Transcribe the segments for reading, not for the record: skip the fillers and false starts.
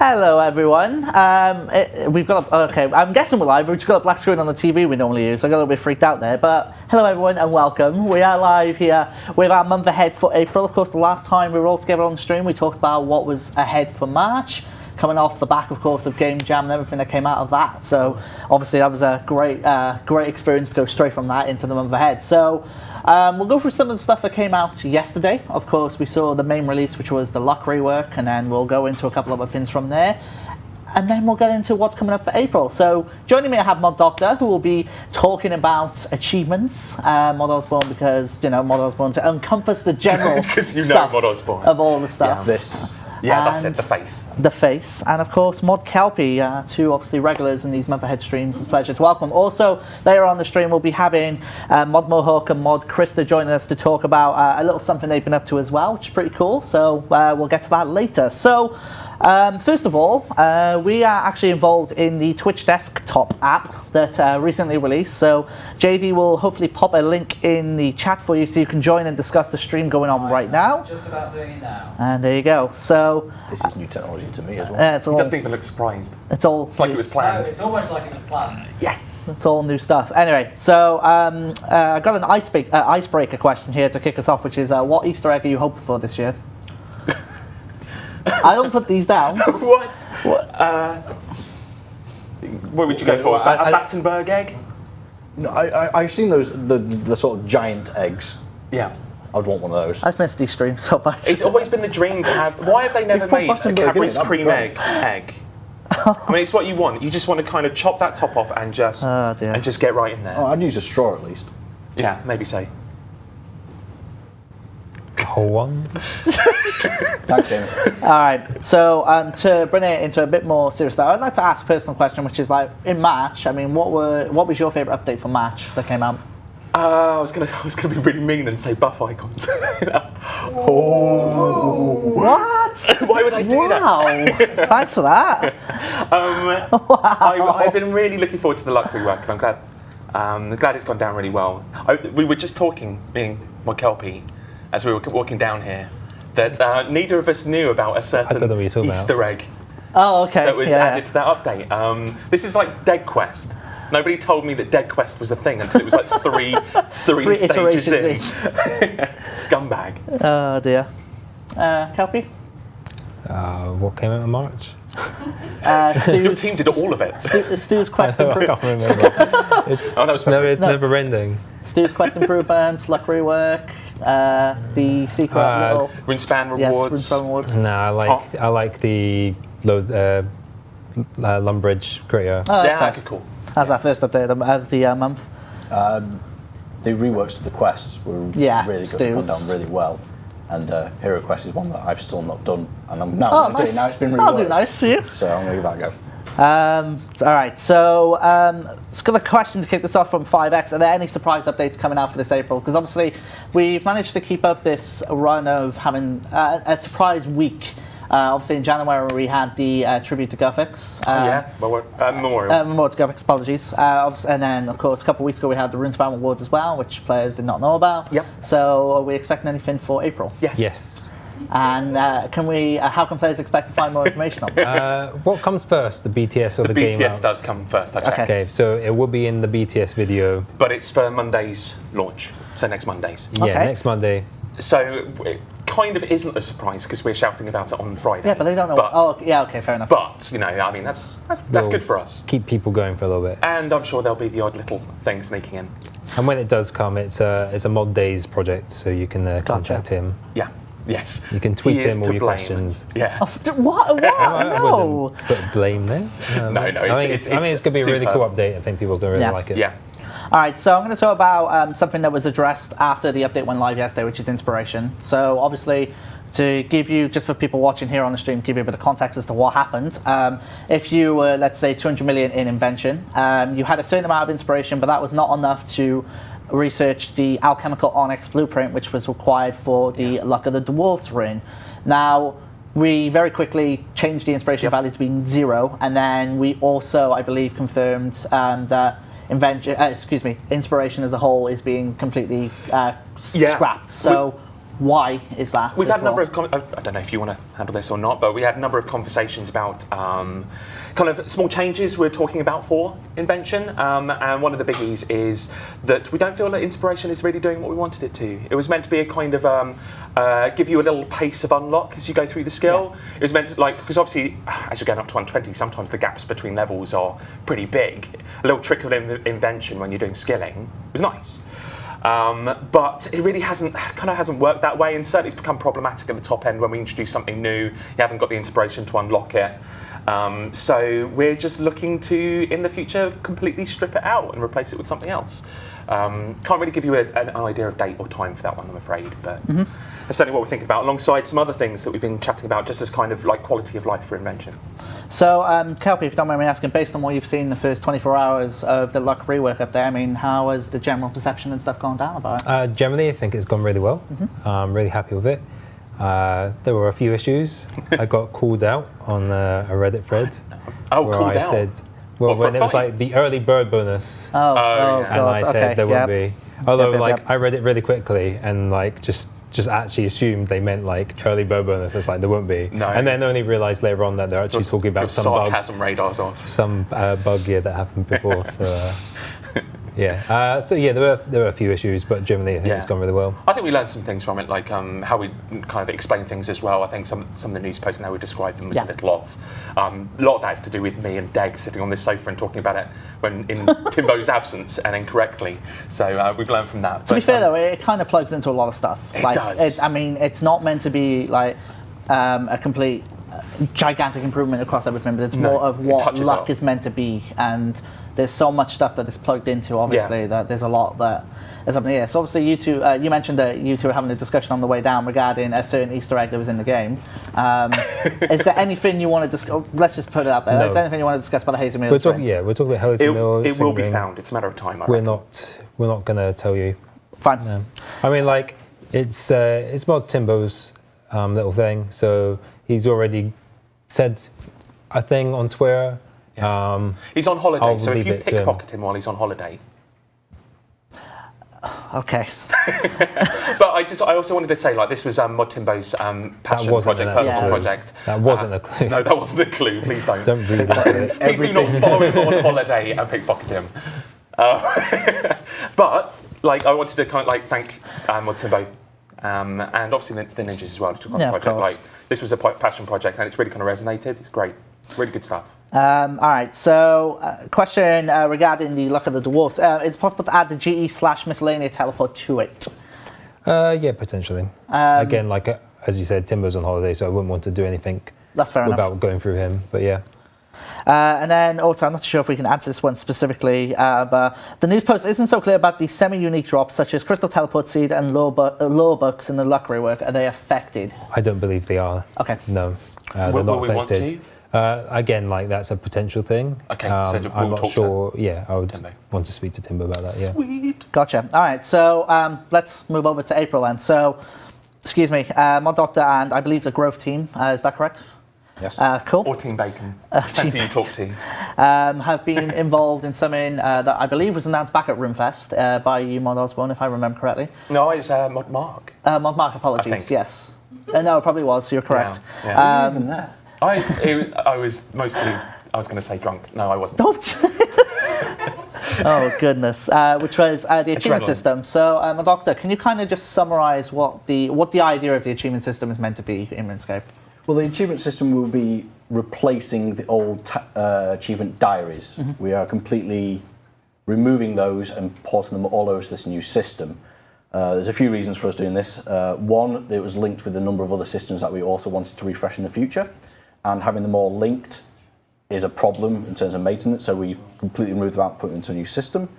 Hello, everyone. We've got I'm guessing we're live. We've just got a black screen on the TV we normally use. I got a little bit freaked out there, but hello, everyone, and welcome. We are live here with our month ahead for April. Of course, the last time we were all together on the stream, we talked about what was ahead for March, coming off the back, of course, of Game Jam and everything that came out of that. So, obviously, that was a great experience to go straight from that into the month ahead. So. We'll go through some of the stuff that came out yesterday. Of course, we saw the main release, which was the luck rework, and then we'll go into a couple of other things from there. And then we'll get into what's coming up for April. So joining me, I have Mod Doctor, who will be talking about achievements. Mod Osborne, because, you know, Mod Osborne to encompass the general because you know stuff Mod Osborne. of all the stuff. Yeah, that's it, the face. The face. And of course, Mod Kelpie, two obviously regulars in these month ahead streams. It's a pleasure to welcome. Also, later on the stream, we'll be having Mod Mohawk and Mod Krista joining us to talk about a little something they've been up to as well, which is pretty cool. So we'll get to that later. So, first of all, we are actually involved in the Twitch desktop app that recently released. So JD will hopefully pop a link in the chat for you so you can join and discuss the stream going on right now. Just about doing it now. And there you go. So this is new technology to me as well. It's all, he doesn't even look surprised. It's like it was planned. No, it's almost like it was planned. Yes. It's all new stuff. Anyway, so I got an icebreaker question here to kick us off, which is what Easter egg are you hoping for this year? I don't put these down. What? What would you go for? A Battenberg egg? No, I've seen those the sort of giant eggs. Yeah. I'd want one of those. I've missed these streams so much. It's always been the dream to have. Why have they never made a Cadbury's cream egg? I mean, it's what you want. You just want to kind of chop that top off and just get right in there. Oh, I'd use a straw at least. Yeah, maybe so. Whole one. Thanks, Amy. All right. So to bring it into a bit more serious stuff, I'd like to ask a personal question, which is like in March. I mean, what was your favourite update for March that came out? I was gonna be really mean and say buff icons. What? Why would I do that? Wow. Thanks for that. I've been really looking forward to the luck rework, and I'm glad it's gone down really well. We were just talking, being Mod Kelpie, as we were walking down here, that neither of us knew about a certain Easter egg. Oh, okay. That was added to that update. This is like Dead Quest. Nobody told me that Dead Quest was a thing until it was like three stages in. Scumbag. Oh dear. Kelpie? What came out in March? Your team did all of it. Stu's quest I can't remember. It's never ending. Stu's quest improvements, luck rework, the secret little RuneSpan rewards. Yes, RuneSpan rewards. No, I like the Lumbridge creator. Oh, yeah, okay, cool. That's our first update of the month. The reworks of the quests were really good. They've gone down really well. And Hero Quest is one that I've still not done, and I'm now going to do it now. It's been reworked. I'll do nice for you. So I'm going to give that a go. All right, so let's got a question to kick this off from 5X. Are there any surprise updates coming out for this April? Because obviously we've managed to keep up this run of having a surprise week. Obviously in January we had the tribute to Guffix. Memorial. Memorial to Guffix, apologies. And then, of course, a couple of weeks ago we had the RuneSpan Awards as well, which players did not know about. Yep. So are we expecting anything for April? Yes. And how can players expect to find more information on it? What comes first, the BTS or the game? The BTS does come first, I checked. Okay, so it will be in the BTS video. But it's for Monday's launch, so next Monday's. Yeah, next Monday. So it kind of isn't a surprise because we're shouting about it on Friday. Yeah, but they don't know. Okay, fair enough. But, you know, I mean, that's good for us. Keep people going for a little bit. And I'm sure there'll be the odd little thing sneaking in. And when it does come, it's a Mod Days project, so you can contact him. Yeah. Yes. You can tweet him all your questions. Yeah. What? No. Put blame there. No. It's going to be a really cool update. I think people are going to really like it. Yeah. All right, so I'm going to talk about something that was addressed after the update went live yesterday, which is inspiration. So obviously, to give you, just for people watching here on the stream, give you a bit of context as to what happened. If you were, let's say, 200 million in invention, you had a certain amount of inspiration, but that was not enough to research the alchemical onyx blueprint, which was required for the Luck of the Dwarves rune. Now, we very quickly changed the inspiration value to be 0, and then we also, I believe, confirmed that inspiration as a whole is being completely scrapped. So why is that? We've had a number of, I don't know if you want to handle this or not, but we had a number of conversations about kind of small changes we're talking about for Invention. And one of the biggies is that we don't feel that Inspiration is really doing what we wanted it to. It was meant to be a kind of give you a little pace of unlock as you go through the skill. Yeah. It was meant to, like, because obviously as you're going up to 120, sometimes the gaps between levels are pretty big. A little trick of Invention when you're doing skilling was nice. But it really hasn't worked that way, and certainly it's become problematic at the top end when we introduce something new. You haven't got the inspiration to unlock it. So we're just looking to, in the future, completely strip it out and replace it with something else. Can't really give you an idea of date or time for that one, I'm afraid, but that's certainly what we're thinking about, alongside some other things that we've been chatting about, just as kind of like quality of life for Invention. So, Kelpie, if you don't mind me asking, based on what you've seen in the first 24 hours of the luck rework up there, I mean, how has the general perception and stuff gone down about it? Generally, I think it's gone really well. I'm really happy with it. There were a few issues. I got called out on a Reddit thread. Where I said, well, when it was like the early bird bonus, yeah. and I said there wouldn't be. Although, I read it really quickly and like just actually assumed they meant like early bird bonus. It's like there won't be. No. And then only realised later on that they're actually talking about some sarcasm radars off. Some bug that happened before. So. Yeah. There were a few issues, but generally I think it's gone really well. I think we learned some things from it, like how we kind of explain things as well. I think some of the news posts and how we described them was a little off. A lot of that has to do with me and Deg sitting on this sofa and talking about it when in Timbo's absence and incorrectly. So we've learned from that. To be fair though, it kind of plugs into a lot of stuff. It does. It's not meant to be like a complete gigantic improvement across everything, but it's more of what luck is meant to be, and there's so much stuff that is plugged into, obviously, that there's a lot that is up in the air. So obviously you two, you mentioned that you two were having a discussion on the way down regarding a certain Easter egg that was in the game. Is there anything you want to discuss? Let's just put it out there. No. Is there anything you want to discuss about the Hazy Mills? We're talking about Hazy Mills. It will be found. It's a matter of time. We're not going to tell you. Fine. No. I mean, like, it's about Timbo's little thing. So he's already said a thing on Twitter. Yeah. He's on holiday, so if you pickpocket him while he's on holiday. Okay. But I also wanted to say, like, this was Mod Timbo's passion project, personal project. That wasn't a clue. No, that wasn't a clue. Please don't. Don't read into it. Please do not follow him on holiday and pickpocket him. But like, I wanted to kind of like thank Mod Timbo. And obviously the ninjas as well who took on the project. Like, this was a passion project and it's really kind of resonated. It's great. Really good stuff. All right, so question regarding the luck of the dwarfs. Is it possible to add the GE/miscellaneous teleport to it? Yeah, potentially. Again, like as you said, Timbo's on holiday, so I wouldn't want to do anything without going through him, but yeah. And then also, I'm not sure if we can answer this one specifically, but the news post isn't so clear about the semi-unique drops such as Crystal Teleport Seed and lore books in the luck rework. Are they affected? I don't believe they are. Okay. No, they're not affected. Want to? Again, like that's a potential thing. Okay, so we'll I'm not talk sure. To I would Timbo. want to speak to Timbo about that. Yeah. Sweet. Gotcha. All right, so let's move over to April then. So, excuse me, Mod Doctor and I believe the Growth team, is that correct? Yes. Cool. Or Team Bacon. Depends who you talk to. Have been involved in something that I believe was announced back at RuneFest by you, Mod Osborne, if I remember correctly. No, it was Mod Mark. Mod Mark, apologies. Yes. No, it probably was. You're correct. Yeah. Even there. I was mostly. I was going to say drunk. No, I wasn't. Don't. Oh goodness. Which was the achievement system. So, Doctor, can you kind of just summarise what the idea of the achievement system is meant to be in RuneScape? Well, the achievement system will be replacing the old achievement diaries. Mm-hmm. We are completely removing those and porting them all over to this new system. There's a few reasons for us doing this. One, it was linked with a number of other systems that we also wanted to refresh in the future, and having them all linked is a problem in terms of maintenance, so we completely removed them out and put them into a new system.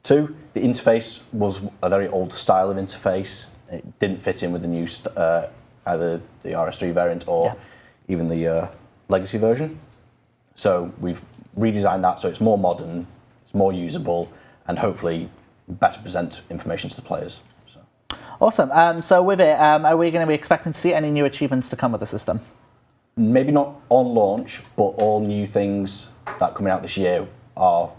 Two, the interface was a very old style of interface. It didn't fit in with the new, either the RS3 variant or even the legacy version. So we've redesigned that so it's more modern, it's more usable, and hopefully better present information to the players. So. Awesome. So with it, are we going to be expecting to see any new achievements to come with the system? Maybe not on launch, but all new things that are coming out this year are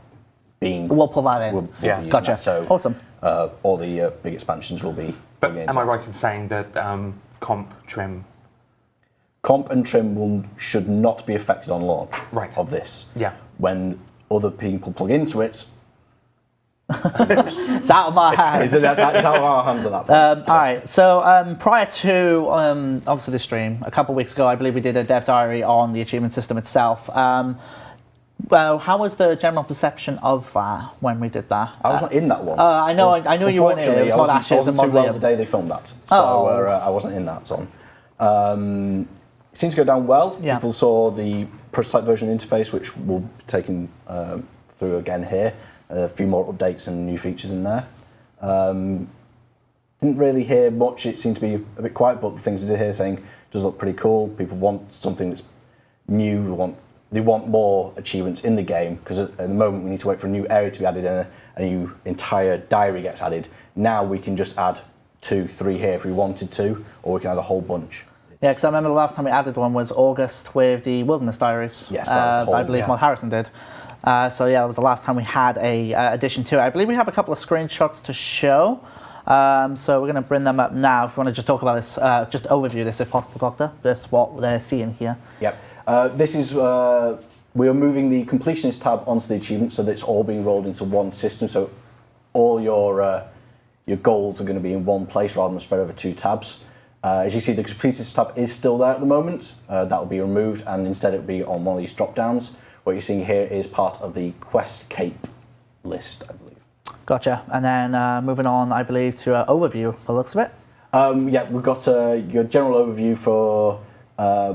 being... We'll pull that in. We'll be using Gotcha. that. So, awesome. all the big expansions will be. But am I right in saying that comp, trim? Comp and trim should not be affected on launch of this. Yeah. When other people plug into it, it's out of my hands. It's out of our hands at that point. All right. So prior to obviously the stream, a couple of weeks ago, I believe we did a dev diary on the achievement system itself. Well, how was the general perception of that when we did that? I was not in that one. I know you weren't in it. It was Mod Ashes and Mod too well Liam. the day they filmed that, so I wasn't in that zone. It seemed to go down well. Yeah. People saw the prototype version interface, which we'll be taking through again here. A few more updates and new features in there. Didn't really hear much. It seemed to be a bit quiet, but the things we did hear saying does look pretty cool. People want something that's new. They want more achievements in the game, because at the moment we need to wait for a new area to be added and a new entire diary gets added. Now we can just add 2, 3 here if we wanted to, or we can add a whole bunch. Yeah, because I remember the last time we added one was August with the Wilderness Diaries. Yes, I believe Mod Harrison did. So yeah, that was the last time we had a addition to it. I believe we have a couple of screenshots to show. So we're going to bring them up now. If you want to just talk about this, just overview this if possible, Doctor. This what they're seeing here. Yep. This is we are moving the completionist tab onto the achievement, so that it's all being rolled into one system. So all your goals are going to be in one place rather than spread over 2 tabs. As you see, the completionist tab is still there at the moment. That will be removed, and instead it will be on one of these drop downs. What you're seeing here is part of the Quest Cape list, I believe. Gotcha. And then moving on, I believe, to overview, by the looks of it. Yeah, we've got your general overview for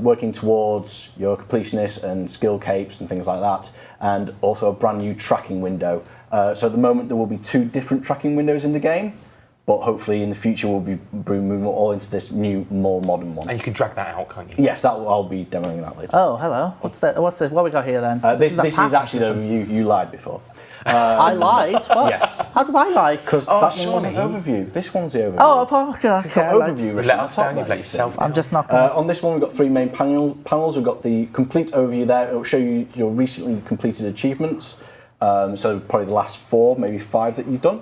working towards your completionist and skill capes and things like that, and also a brand new tracking window. So at the moment there will be 2 different tracking windows in the game, but hopefully in the future we'll be moving all into this new, more modern one. And you can drag that out, can't you? Yes, I'll be demoing that later. Oh, hello. What's that? What we got here then? This is actually the you lied before. I lied? What? Yes. How did I lie? Because that one was an overview. This one's the overview. Oh, okay. Overview. Let us down, you've let yourself down. I'm just not gonna... On this one, we've got 3 main panels. We've got the complete overview there. It'll show you your recently completed achievements. So probably the last 4, maybe 5 that you've done.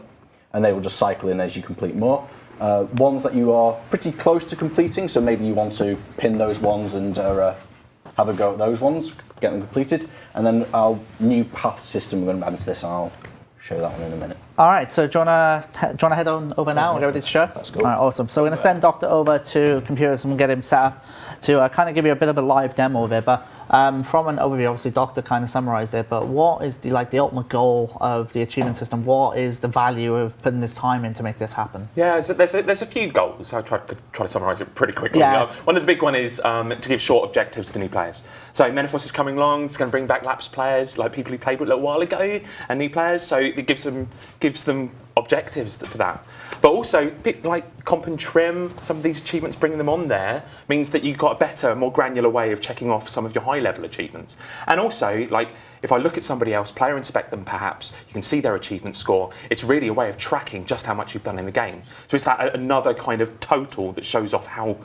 And they will just cycle in as you complete more. Ones that you are pretty close to completing, so maybe you want to pin those ones and have a go at those ones, get them completed. And then our new path system, we're going to add into this, and I'll show you that one in a minute. All right, so do you want to head on over now and get ready to show? That's cool. All right, awesome. So we're going to send Doctor over to computers and get him set up to kind of give you a bit of a live demo of it. But from an overview, obviously, Doctor kind of summarised it. But what is the ultimate goal of the achievement system? What is the value of putting this time in to make this happen? Yeah, so there's a few goals. I'll try to summarise it pretty quickly. Yeah. One of the big one is to give short objectives to new players. So Menethos is coming along. It's going to bring back lapsed players, like people who played a little while ago, and new players. So it gives them objectives for that. But also, a bit like comp and trim, some of these achievements, bringing them on there, means that you've got a better, more granular way of checking off some of your high-level achievements. And also, like, if I look at somebody else, player inspect them perhaps, you can see their achievement score. It's really a way of tracking just how much you've done in the game. So it's that another kind of total that shows off how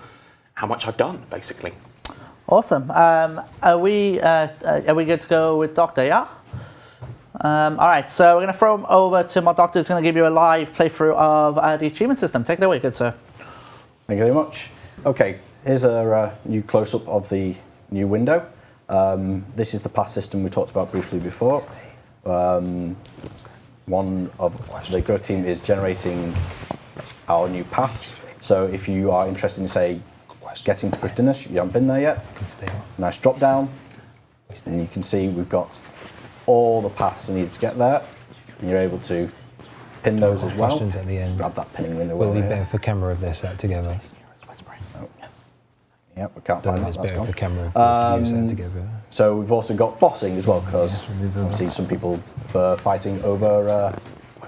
much I've done, basically. Awesome. Are we good to go with Doctor, yeah? All right, so we're going to throw him over to my Doctor, who's going to give you a live playthrough of the achievement system. Take it away, good sir. Thank you very much. Okay, here's a new close-up of the new window. This is the path system we talked about briefly before. One of the growth team is generating our new paths. So if you are interested in, say, getting to Griftinus, you haven't been there yet, nice drop down, and you can see we've got all the paths you need to get there, and you're able to pin those as well. Questions at the end. Grab that pinning window. Will it be better for camera if they're set together? Yep, we can't find that. It's That's better gone. for camera if you set together. So we've also got bossing as well, because I've seen some people for fighting over.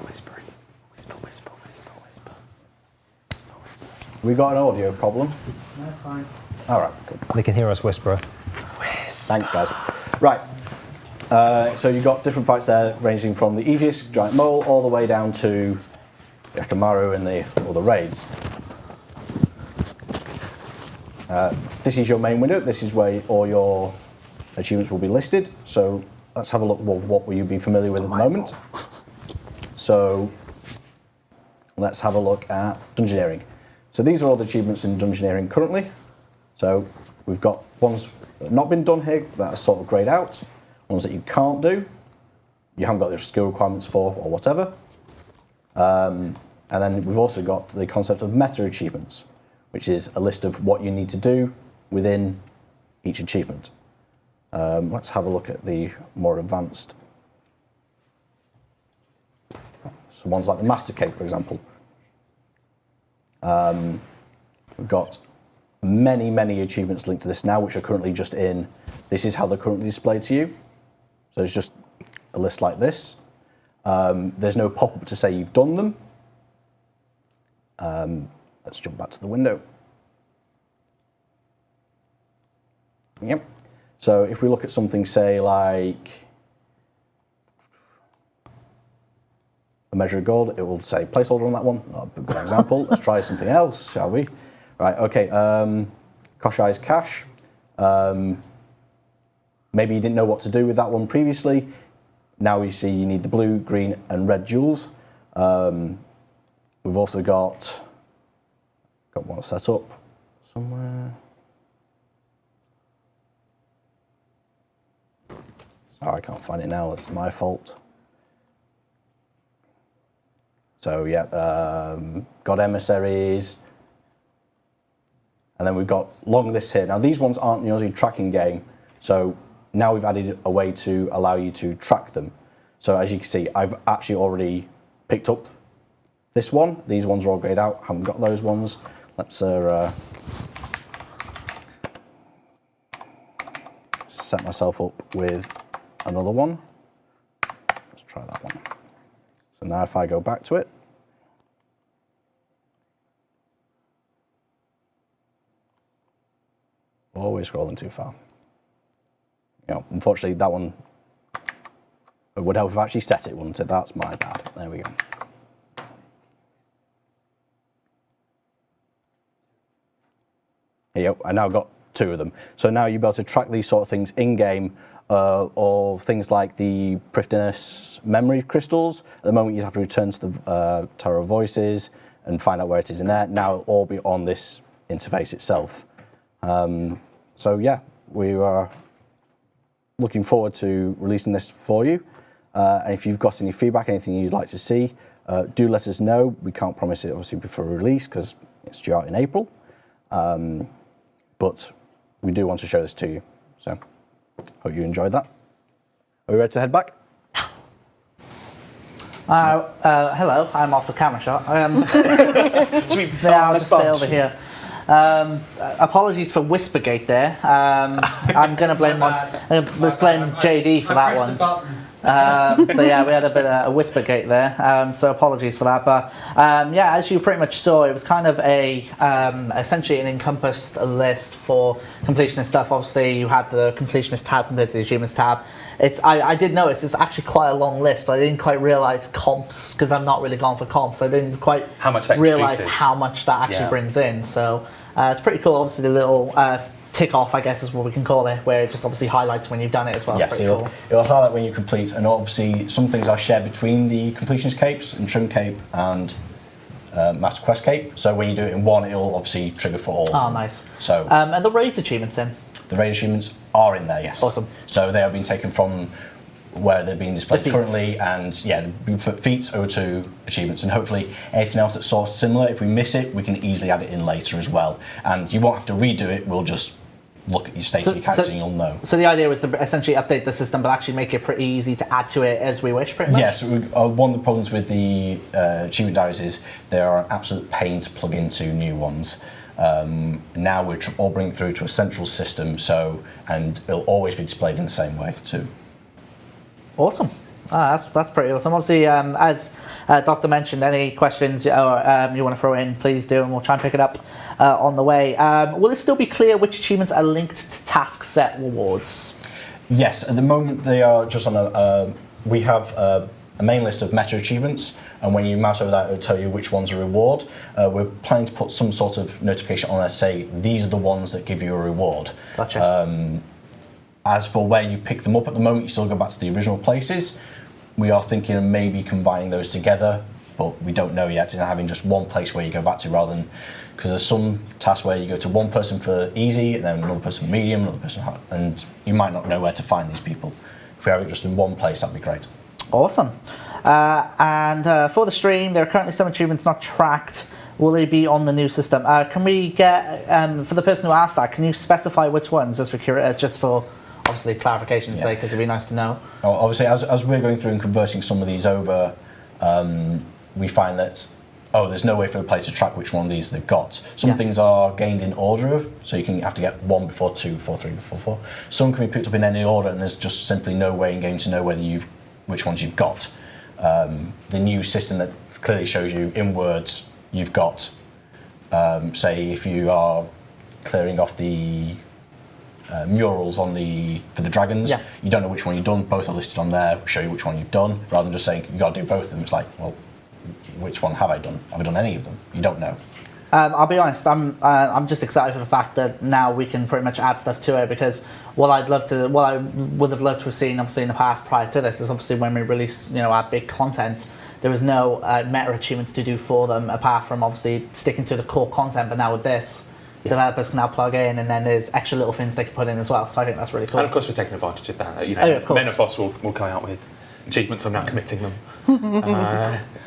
Whispering. Whisper. We got an audio problem. That's fine. All right, good. They can hear us whisper. Thanks, guys. Right. So you've got different fights there, ranging from the easiest giant mole all the way down to Yakamaru and all the raids. This is your main window. This is where all your achievements will be listed. So let's have a look. What will you be familiar with at the moment? So let's have a look at Dungeoneering. So these are all the achievements in Dungeoneering currently. So we've got ones that have not been done here that are sort of greyed out, ones that you can't do, you haven't got the skill requirements for or whatever. And then we've also got the concept of meta achievements, which is a list of what you need to do within each achievement. Let's have a look at the more advanced. So ones like the Master Cape, for example. We've got many achievements linked to this now, which are currently just in. This is how they're currently displayed to you. So it's just a list like this. There's no pop-up to say you've done them. Let's jump back to the window. Yep. So if we look at something, say, like a measure of gold, it will say placeholder on that one. Not a good example. Let's try something else, shall we? Right, okay. Koshai's Cache. Maybe you didn't know what to do with that one previously. Now you see you need the blue, green, and red jewels. We've also got one set up somewhere. Sorry, I can't find it now. It's my fault. So yeah, got emissaries, and then we've got long lists here. Now these ones aren't usually tracking game, so now we've added a way to allow you to track them. So as you can see, I've actually already picked up this one. These ones are all grayed out. Haven't got those ones. Let's set myself up with another one. Let's try that one. So now if I go back to it, always scrolling too far. You know, unfortunately that one, it would help if I actually set it, wouldn't it? That's my bad. There we go. Here you go. I now got two of them. So now you'll be able to track these sort of things in-game, or things like the Prifddinas memory crystals. At the moment, you'd have to return to the Tower of Voices and find out where it is in there. Now it'll all be on this interface itself. So yeah, we are looking forward to releasing this for you. And if you've got any feedback, anything you'd like to see, do let us know. We can't promise it obviously before release because it's due out in April. But we do want to show this to you. So hope you enjoyed that. Are we ready to head back? Hello, I'm off the camera shot. I'll just stay over here. Apologies for Whispergate there. I'm going to blame let's blame JD for that one. So yeah, we had a bit of a Whispergate there. So apologies for that. But yeah, as you pretty much saw, it was kind of a essentially an encompassed list for completionist stuff. Obviously, you had the completionist tab compared to the achievements tab. I did notice it's actually quite a long list, but I didn't quite realise comps because I'm not really gone for comps. I didn't quite realise how much that actually brings in. So it's pretty cool. Obviously, the little tick off, I guess, is what we can call it, where it just obviously highlights when you've done it as well. Yes, it'll highlight when you complete, and obviously some things are shared between the completionist capes and Trim Cape and Master Quest Cape. So when you do it in one, it'll obviously trigger for all. Oh, nice. So and the raid achievements in? The raid achievements are in there, yes. Awesome. So they have been taken from where they're being displayed currently, and yeah, we put feats over to achievements, and hopefully anything else that's sort of similar, if we miss it, we can easily add it in later as well. And you won't have to redo it, we'll just look at your state of your character and you'll know. So the idea was to essentially update the system, but actually make it pretty easy to add to it as we wish, pretty much? Yes, one of the problems with the achievement diaries is they are an absolute pain to plug into new ones. Now we're all bringing it through to a central system, and it'll always be displayed in the same way too. Awesome. That's pretty awesome. Obviously, as Doctor mentioned, any questions or you want to throw in, please do, and we'll try and pick it up on the way. Will it still be clear which achievements are linked to task set rewards? Yes, at the moment they are just on we have a main list of meta achievements, and when you mouse over that, it'll tell you which ones are reward. We're planning to put some sort of notification on there to say these are the ones that give you a reward. Gotcha. As for where you pick them up at the moment, you still go back to the original places. We are thinking of maybe combining those together, but we don't know yet. And having just one place where you go back to rather than, because there's some tasks where you go to one person for easy, and then another person for medium, another person hard, and you might not know where to find these people. If we have it just in one place, that'd be great. Awesome. And for the stream, there are currently some achievements not tracked. Will they be on the new system? Can we get, for the person who asked that, can you specify which ones, just for obviously clarification's sake, because it'd be nice to know. Obviously, as we're going through and converting some of these over, we find that, there's no way for the player to track which one of these they've got. Some things are gained in order of, so you have to get 1 before 2, before 3, before 4. Some can be picked up in any order, and there's just simply no way in game to know which ones you've got. The new system that clearly shows you in words you've got, say if you are clearing off the murals for the dragons, you don't know which one you've done, both are listed on there, show you which one you've done, rather than just saying you've got to do both of them. It's like, well, which one have I done? Have I done any of them? You don't know. I'll be honest, I'm just excited for the fact that now we can pretty much add stuff to it, because what I would have loved to have seen obviously in the past prior to this is obviously when we release our big content, there was no meta achievements to do for them apart from obviously sticking to the core content, but now with this, developers can now plug in, and then there's extra little things they can put in as well, so I think that's really cool. And of course we're taking advantage of that. Of course. Menopause will come out with achievements. I'm not committing them.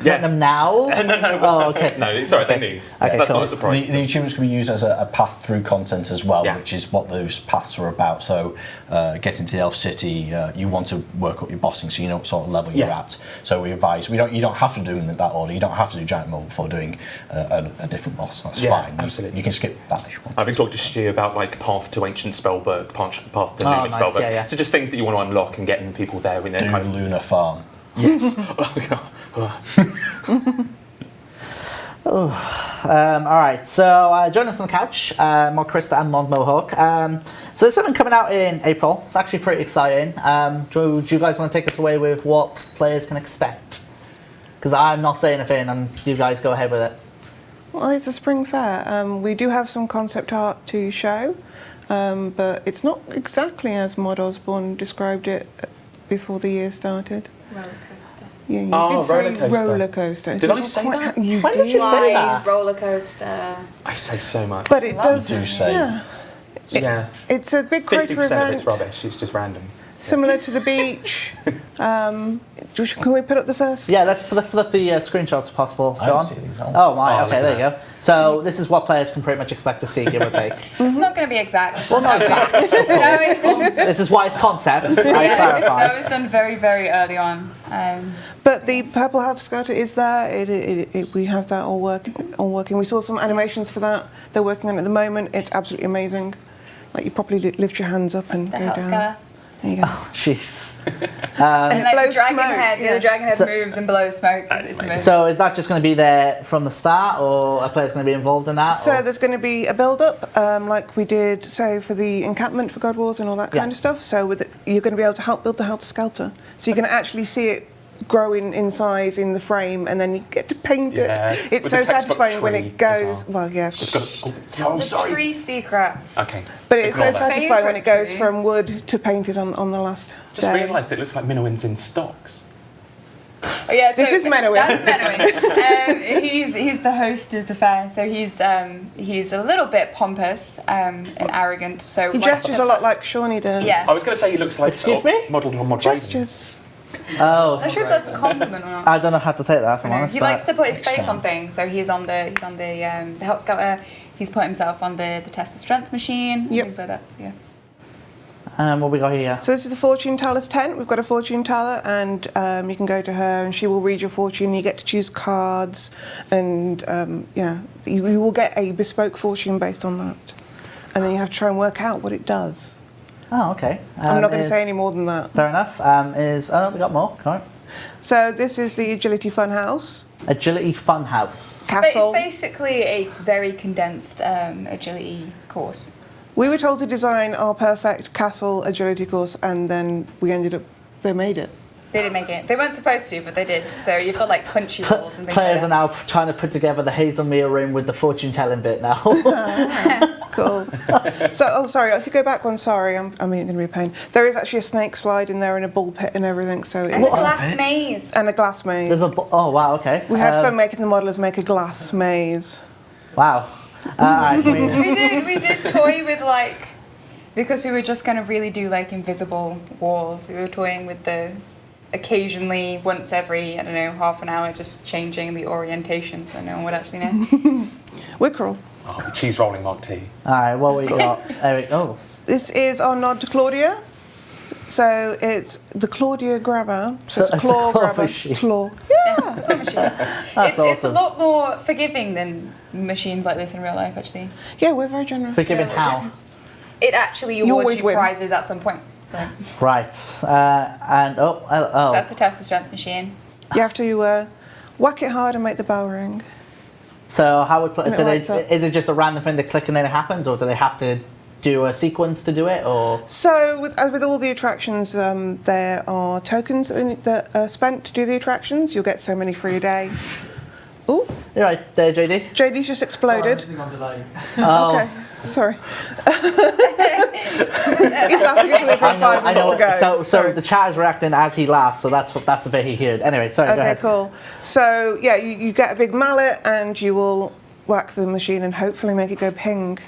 Get them now? No. Oh, okay. No, sorry, they knew. Okay, That's cool. not a surprise. The achievements can be used as a path through content as well, which is what those paths are about. So getting to the Elf City, you want to work up your bossing so you know what sort of level you're at. So we advise, you don't have to do them in that order. You don't have to do Giant Mole before doing a different boss. That's fine. Absolutely. You can skip that if you want. I've been talking to Stu about like path to Ancient Spellberg, path to Lunar nice. Spellberg. Yeah. So just things that you want to unlock and getting people there in their Do kind of Lunar Farm. Yes. All right, so join us on the couch, Mod Krista and Mod Mohawk. So there's something coming out in April. It's actually pretty exciting. Do you guys want to take us away with what players can expect? Because I'm not saying anything, and you guys go ahead with it. Well, it's a Spring Fayre. We do have some concept art to show, but it's not exactly as Mod Osborne described it before the year started. Roller coaster. Yeah, you did say roller coaster. Did I say that? You When did you say that? Roller coaster. I say so much. But it does. You do say. It's a big crater 50% of event, it's rubbish. It's just random. similar to the beach. Can we put up the first? Yeah, let's put up the screenshots if possible, I don't John. see these. Oh my, okay, look there you at go. So this is what players can pretty much expect to see, give or take. It's not going to be exact. Well, not exact. No, it's This is why it's concept. I yeah, clarify. that was done very, very early on. But the purple half scatter is there. We have that all working. We saw some animations for that. They're working on it at the moment. It's absolutely amazing. Like you probably lift your hands up and The go hot down. scatter. There you go. Jeez. And like blows the dragon smoke, head, yeah. the dragon head So- moves and blows smoke. That's It's amazing. amazing. So is that just going to be there from the start, or a player's going to be involved in that? So or? there's going to be a build-up, like we did, say, for the encampment for God Wars and all that kind of stuff. So you're going to be able to help build the Helter Skelter. So you're going to actually see it growing in size in the frame, and then you get to paint it. Yeah, It's with so the textbook satisfying when tree it goes. as well. Well, yes, Oh, the sorry. tree secret. Okay. but it's so Ignore that. satisfying when it goes Tree. from wood to painted on the last Just day. realised it looks like Minowin's in stocks. Oh, yeah, so This is Menowin. That's Menowin. He's the host of the fair, so he's a little bit pompous and arrogant. So He gestures a lot like Shawnee does. Yeah. I was going to say he looks like Excuse me? modelled on Mod Raven. Gestures. Oh, I'm not sure if that's a compliment or not. I don't know how to take that, if I'm honest. He but- likes to put his face on things, so he's on the Help Scouter. He's put himself on the test of strength machine, Yep. things like that. So, yeah. What we got here? So this is the Fortune Teller's tent. We've got a Fortune Teller, and you can go to her, and she will read your fortune. You get to choose cards, and you will get a bespoke fortune based on that. And then you have to try and work out what it does. Oh, okay. I'm not going to say any more than that. Fair enough. We got more. Come on. So this is the Agility Funhouse Agility Funhouse. But it's Castle. basically a very condensed agility course. We were told to design our perfect castle agility course, and then they made it. They did make it. They weren't supposed to, but they did. So you've got like punchy walls and things Players like are that. now trying to put together the Hazel Meal room with the fortune telling bit now. Cool. So, sorry, if you go back one, sorry, I'm going to be a pain. There is actually a snake slide in there and a ball pit and everything, so... And a glass maze. And a glass maze. There's oh, wow, okay. We had fun making the modelers make a glass maze. Wow. Alright, We did toy with, like... Because we were just going to really do, like, invisible walls. We were toying with the... Occasionally, once every, I don't know, half an hour, just changing the orientation so no one would actually know. Wickerel. Oh, cheese rolling Mark T. Alright, what we got? Eric, oh. This is our nod to Claudia. So it's the Claudia grabber. So it's it's a claw claw grabber. machine. Claw. Yeah, it's a machine. It's a awesome. lot more forgiving than machines like this in real life, actually. Yeah, we're very generous. Forgiving Yeah, how? It actually You awards always you win. prizes at some point. So, Right. And, so oh. that's the test of strength machine. You have to whack it hard and make the bell ring. So how would And it lights up. is it just a random thing they click and then it happens, or do they have to do a sequence to do it, or? So with all the attractions, there are tokens that are spent to do the attractions. You'll get so many for your day. Ooh, You're right there, JD. JD's just exploded. on delay. Oh. Okay, sorry. He's laughing at something from 5 minutes ago. So Sorry. the chat is reacting as he laughs, so that's the bit he heard. Anyway, sorry. Go Okay, ahead. cool. So yeah, you get a big mallet and you will whack the machine and hopefully make it go ping.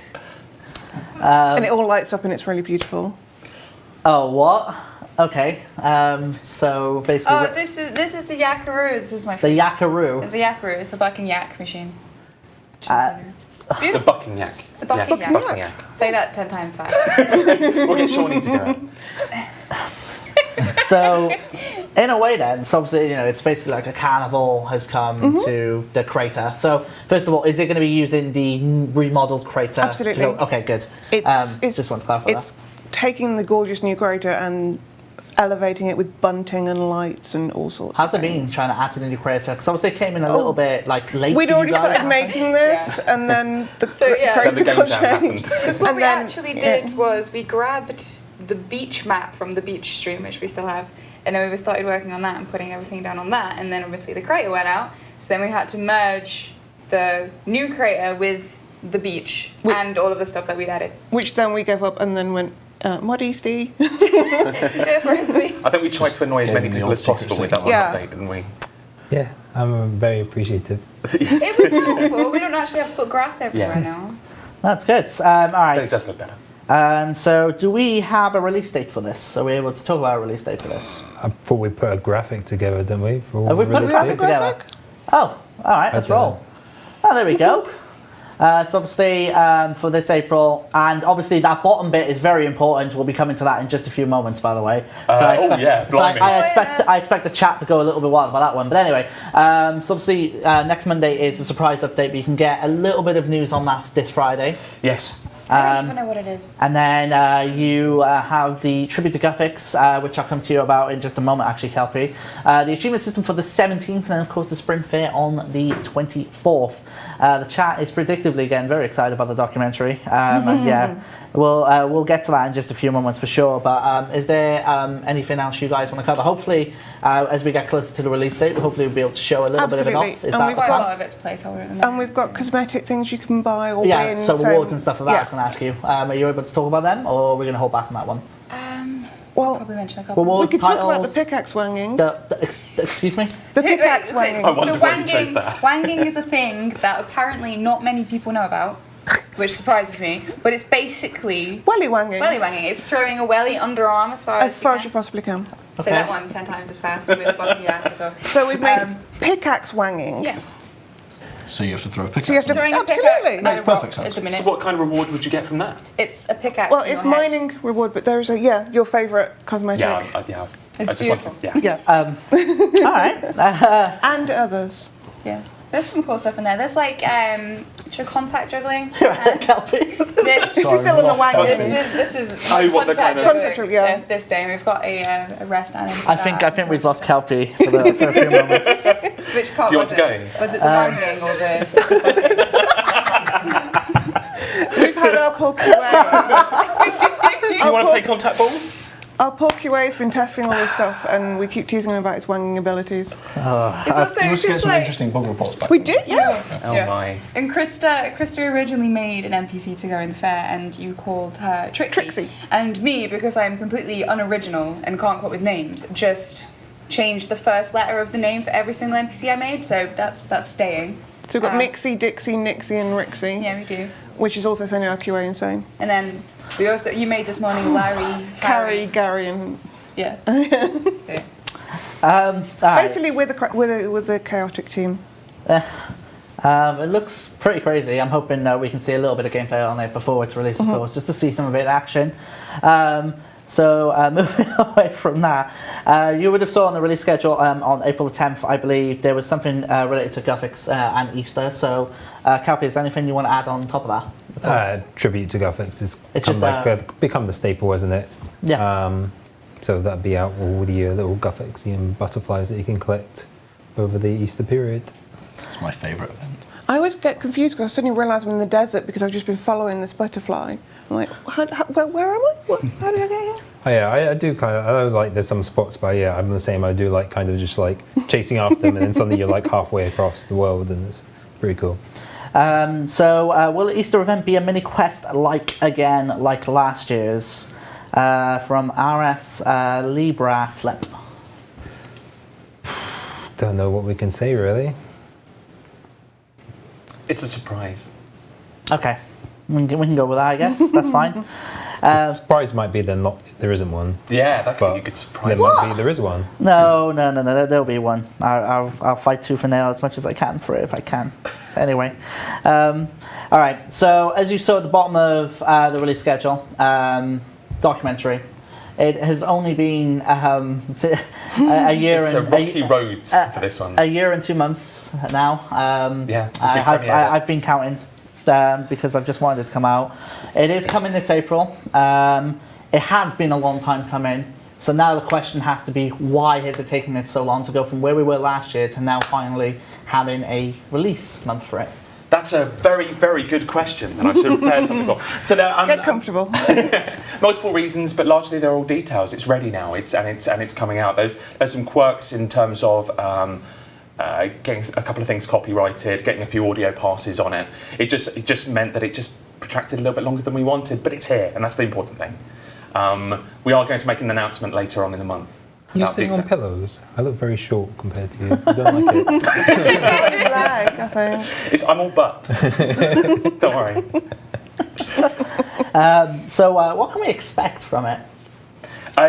And it all lights up and it's really beautiful. Oh, what? Okay. So basically, Oh, this is the Yakaroo. This is my the favorite. Yakaroo. It's a Yakaroo. It's the bucking yak machine. It's The beautiful. bucking yak. It's a bucking yak. Bucking yak. Say that 10 times fast. We'll get Shawnee to do it. So, in a way, then, so obviously, it's basically like a carnival has come to the crater. So, first of all, is it going to be using the remodeled crater? Absolutely. Okay, good. It's just want to clarify it's taking the gorgeous new crater and elevating it with bunting and lights and all sorts How's of it been things. trying to add to the new crater? Because obviously it came in a little bit like late. We'd for you already guys, started I think. making this, and then the So, yeah. crater Then the game got jam changed. happened. Because what And we then- actually did was we grabbed the beach map from the beach stream, which we still have, and then we started working on that and putting everything down on that, and then obviously the crater went out, so then we had to merge the new crater with the beach and all of the stuff that we'd added. Which then we gave up and then went, modesty. Do it for us, please. I think we tried to annoy as many Gave me people the as old possible secret with that one Yeah. update, didn't we? Yeah, I'm very appreciative. It was helpful. We don't actually have to put grass everywhere Yeah. now. That's good. All But right. it does look better. So, do we have a release date for this? Are we able to talk about a release date for this? I thought we put a graphic together, didn't we? For all Have we the put a release graphic dates? together? Oh, all right. Let's don't know. roll. Oh, there we go. So obviously for this April, and obviously that bottom bit is very important. We'll be coming to that in just a few moments, by the way. So blimey. I expect the chat to go a little bit wild about that one. But anyway, so obviously next Monday is a surprise update, but you can get a little bit of news on that this Friday. Yes. I don't even know what it is. And then you have the Tribute to Graphics, which I'll come to you about in just a moment, actually, Kelpie. The achievement system for the 17th, and then, of course, the Spring Fayre on the 24th. The chat is predictably, again, very excited about the documentary. And yeah, we'll get to that in just a few moments for sure. But is there anything else you guys want to cover? Hopefully, as we get closer to the release date, hopefully we'll be able to show a little bit of it Absolutely. off. Is And that we've the Quite a plan? lot of it's placeholder at the moment. And we've got cosmetic things you can buy or Yeah, win. so awards and stuff like that. I yeah. was going to ask you. Are you able to talk about them, or are we going to hold back on that one? Well, Probably mention a couple. Well, we could talk about the titles, pickaxe wanging. excuse me? The pickaxe Wait, wanging. I wonder So why you chose that. wanging is a thing that apparently not many people know about, which surprises me. But it's basically Welly wanging. welly wanging. It's throwing a welly underarm as far As far as you you possibly can. can. Say Okay. that one 10 times as fast with bucking yak and so. So we've made pickaxe wanging. Yeah. So you have to throw a pickaxe. So you have to Throwing a absolutely. pickaxe Makes at a perfect rock sense. at the minute. So what kind of reward would you get from that? It's a pickaxe. Well, in it's your head. mining reward, but there is your favourite cosmetic. Yeah, I It's just beautiful. wanted, yeah. Yeah. All right. And others. Yeah. There's some cool stuff in there. There's like contact juggling. Kelpie. This This is still on the wanging. this is Oh, what the kind of- Contact juggling, yeah. This day we've got a rest and I think we've lost Kelpie for a few moments. Which part Do you want was to it? go? Was it the wanging or the? We've had our Pokey Wang. Do you want to play contact balls? Our poor QA's been testing all this stuff, and we keep teasing him about his wanging abilities. It's also You must get just some like, interesting bug reports back. We did, yeah. Oh Yeah. my. And Krista originally made an NPC to go in the fair, and you called her Trixie. And me, because I'm completely unoriginal and can't come up with names, just changed the first letter of the name for every single NPC I made. So that's staying. So we've got Mixie, Dixie, Nixie, and Rixie. Yeah, we do. Which is also sending our QA insane. And then you made this morning Larry, Carrie, Gary, and Yeah. Yeah. All right. basically we're the chaotic team. It looks pretty crazy. I'm hoping we can see a little bit of gameplay on it before it's released, of course, just to see some of it in action. So moving away from that, you would have saw on the release schedule on April the 10th, I believe, there was something related to Gothics and Easter. So, Calpy, is there anything you want to add on top of that? Tribute to Gothics is It's kind just, of like become the staple, isn't it? Yeah. So that'd be out all the little Gothics and butterflies that you can collect over the Easter period. It's my favourite event. I always get confused because I suddenly realise I'm in the desert because I've just been following this butterfly. I'm like, where am I? How did I get here? Oh yeah, I do kind of. I know like there's some spots, but yeah, I'm the same. I do like kind of just like chasing after them, and then suddenly you're like halfway across the world, and it's pretty cool. So will the Easter event be a mini quest like last year's? From RS Libra Slep. Don't know what we can say really. It's a surprise. Okay, we can go with that, I guess. That's fine. The surprise might be there isn't one. Yeah, that could But be a good surprise. There might be there is one. No, there'll be one. I'll fight tooth and nail as much as I can for it if I can. Anyway, all right. So as you saw at the bottom of the release schedule, documentary. It has only been a year It's and a rocky road for this one. a year and 2 months now. Yeah, since we premiered it. I've been counting because I've just wanted it to come out. It is coming this April. It has been a long time coming. So now the question has to be, why has it taken it so long to go from where we were last year to now finally having a release month for it? That's a very, very good question that I should have prepared something for. So Get comfortable. multiple reasons, but largely they're all details. It's ready now. It's coming out. There's some quirks in terms of getting a couple of things copyrighted, getting a few audio passes on it. It just meant that it just protracted a little bit longer than we wanted, but it's here, and that's the important thing. We are going to make an announcement later on in the month. You about the sitting on exact- pillows? I look very short compared to you. I don't like it. It's his leg, I think. I'm all butt. Don't worry. So what can we expect from it?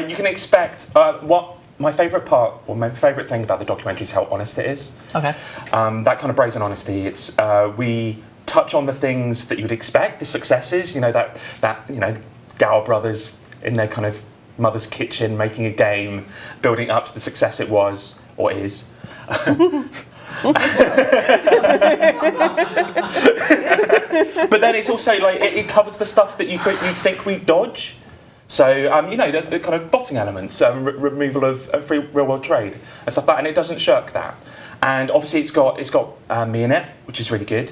You can expect what my favourite part, or my favourite thing about the documentary is how honest it is. Okay. That kind of brazen honesty. It's we touch on the things that you would expect, the successes. You know that Gower brothers in their kind of mother's kitchen making a game, building up to the success it was or is. But then it's also like it covers the stuff that you think we dodge. So the kind of botting elements, removal of free real world trade and stuff like that, and it doesn't shirk that. And obviously it's got me in it, which is really good.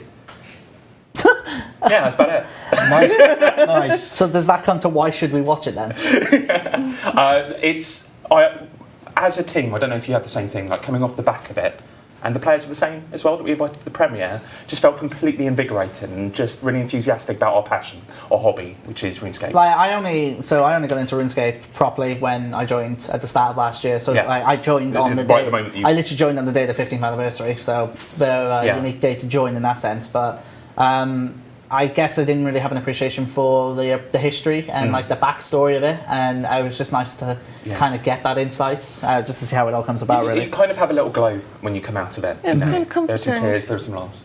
Yeah, that's about it. Nice. So does that come to why should we watch it then? As a team, I don't know if you had the same thing, like coming off the back of it, and the players were the same as well that we invited to the premiere, just felt completely invigorated and just really enthusiastic about our passion, our hobby, which is RuneScape. Like I only got into RuneScape properly when I joined at the start of last year. So Yeah. I joined on the Right day. the moment you- I literally joined on the day of the 15th anniversary. So very Yeah. unique day to join in that sense. But I guess I didn't really have an appreciation for the history and like the backstory of it, and it was just nice to kind of get that insight just to see how it all comes about. You Really. kind of have a little glow when you come out of it. Yeah, it's you know? kind of comforting. There's some tears, there's some laughs.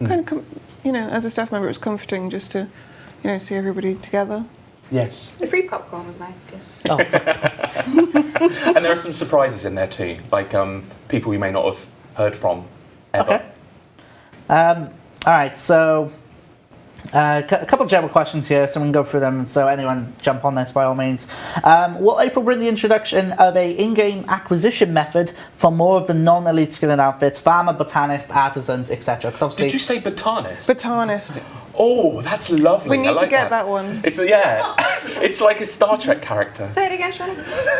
Kind of, as a staff member, it was comforting just to, see everybody together. Yes. The free popcorn was nice too. Oh, And there are some surprises in there too, like people you may not have heard from ever. okay. All right. So. A couple of general questions here, so we can go through them. So anyone jump on this by all means. Will April bring the introduction of a in-game acquisition method for more of the non-elite skill and outfits, farmer, botanist, artisans, etc.? Because obviously, Did you say botanist? Botanist. Oh, that's lovely. We need I like to get that one. It's it's like a Star Trek character. Say it again, Shawnee.